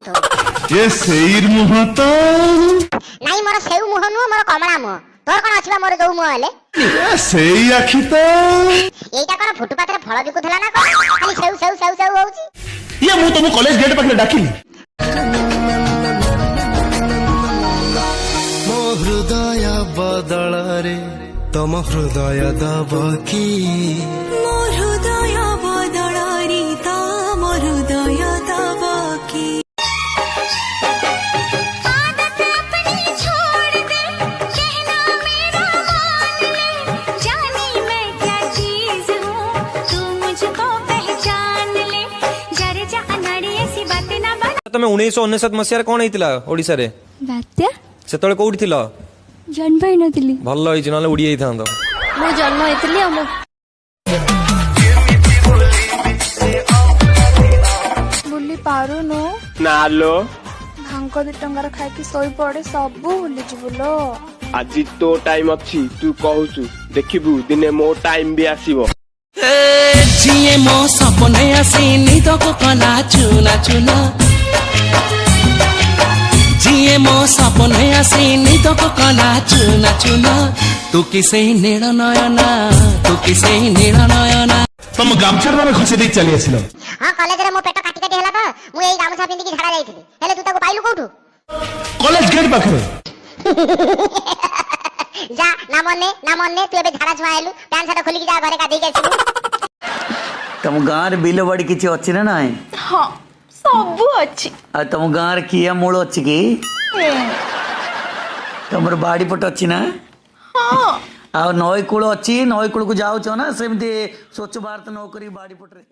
ये सेईर मुह तो नहीं मोर सेउ मुह नु मोर कमला मुह तोर कोन आछिबा मोर जो मुह हेले ये सेई आखी तो एटा कोन फुटपात रे फळ बिकुथला ना खाली सेउ सेउ सेउ सेउ होउची ये मु तुम कॉलेज गेट पाखरे डाकिली मो हृदय बदल रे तम हृदय दबकी मो हृदय बदल रे तम हृदय दबकी आदत अपनी छोड़ दे कहना मेरा मान ले जानी मैं क्या चीज हूँ तू मुझको पहचान ले जरे जा अनाड़ी ऐसी बातें ना बना। तमे 1999 मसियार कोन हेतिला ओडिसा रे बात्या सेतळे कोउठी थिला जन्म पाई नथिली भल्ल होई नले उडी आइथांदो मो जन्म हेतिली हम बुली पारुनो नालो भांग 2 टंगार खाई की सोई पड़े सब भूली जिबुलो आज तो टाइम अच्छी तू कहूचु देखिबू दिने मो टाइम भी आसीबो जिए मो सपने आसी निद को कला चुना चुना जिए मो सपने आसी निद को कला चुना चुना तू किसे नील नयना तू किसे नील नयना तुम गामछा रे खसे देख चली आसिलो हां कॉलेज रे मो पेट काटी काटी हला त मु एई गामछा पिंदी की झाड़ा जाईथिली हेले तू ताको पाइलु कोठु कॉलेज गेट पाखरे जा ना मन्ने तू एबे झाड़ा छुआ आइलु पैंट शर्ट खोली की जा घरे का देई के आसिलु तम गाँव रे बिल बाड़ी किछि अछि ना नाय हां सब अछि आ तम गाँव रे किया मूल अछि की तमर बाड़ी पट अछि ना हां आ नई कूल अछि नई कूल को जाउ छ ना सेमती स्वच्छ भारत नौकरी बाड़ी पट रे।